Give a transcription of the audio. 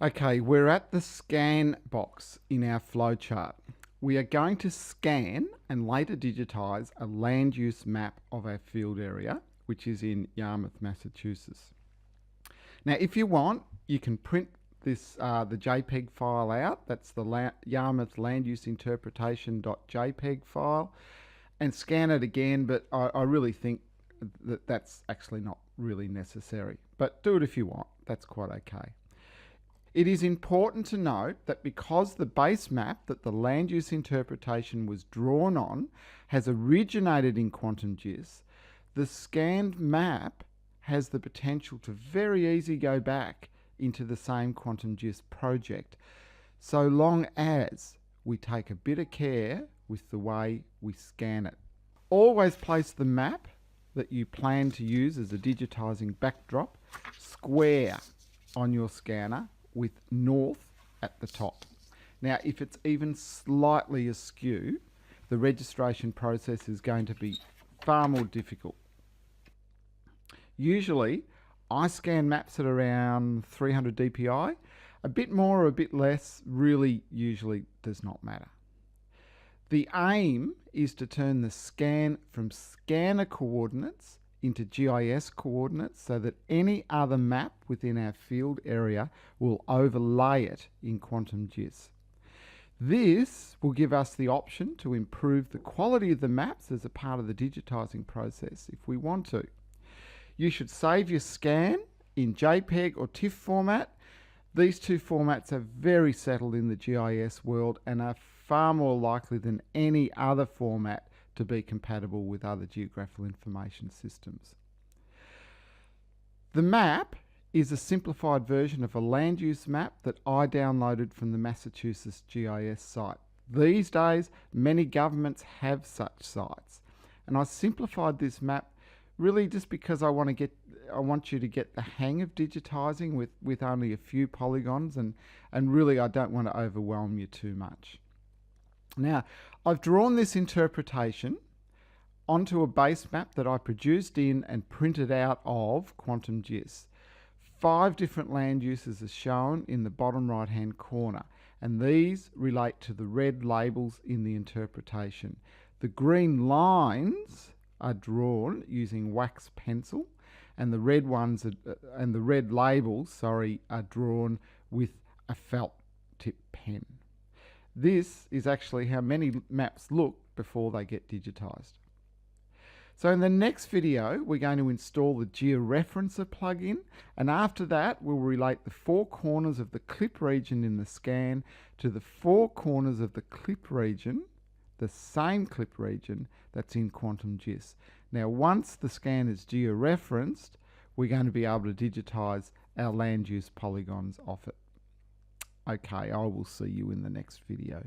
Okay, we're at the scan box in our flowchart. We are going to scan and later digitize a land use map of our field area, which is in Yarmouth, Massachusetts. Now, if you want, you can print this the JPEG file out. That's the Yarmouth Land Use Interpretation.jpg file, and scan it again. But I really think that that's actually not really necessary. But do it if you want. That's quite okay. It is important to note that because the base map that the land use interpretation was drawn on has originated in QuantumGIS, the scanned map has the potential to very easily go back into the same QuantumGIS project, so long as we take a bit of care with the way we scan it. Always place the map that you plan to use as a digitizing backdrop square on your scanner with north at the top. Now, if it's even slightly askew, the registration process is going to be far more difficult. Usually, I scan maps at around 300 dpi. A bit more or a bit less really usually does not matter. The aim is to turn the scan from scanner coordinates into GIS coordinates so that any other map within our field area will overlay it in QuantumGIS. This will give us the option to improve the quality of the maps as a part of the digitizing process if we want to. You should save your scan in JPEG or TIFF format. These two formats are very settled in the GIS world and are far more likely than any other format to be compatible with other geographical information systems. The map is a simplified version of a land use map that I downloaded from the Massachusetts GIS site. These days, many governments have such sites, and I simplified this map really just because I want you to get the hang of digitizing with only a few polygons, and really I don't want to overwhelm you too much. Now, I've drawn this interpretation onto a base map that I produced in and printed out of QuantumGIS. 5 different land uses are shown in the bottom right hand corner, and these relate to the red labels in the interpretation. The green lines are drawn using wax pencil, and the red ones and the red labels, are drawn with a felt tip pen. This is actually how many maps look before they get digitized. So in the next video, we're going to install the Georeferencer plugin, and after that, we'll relate the 4 corners of the clip region in the scan to the 4 corners of the clip region, the same clip region that's in QuantumGIS. Now, once the scan is georeferenced, we're going to be able to digitize our land use polygons off it. Okay, I will see you in the next video.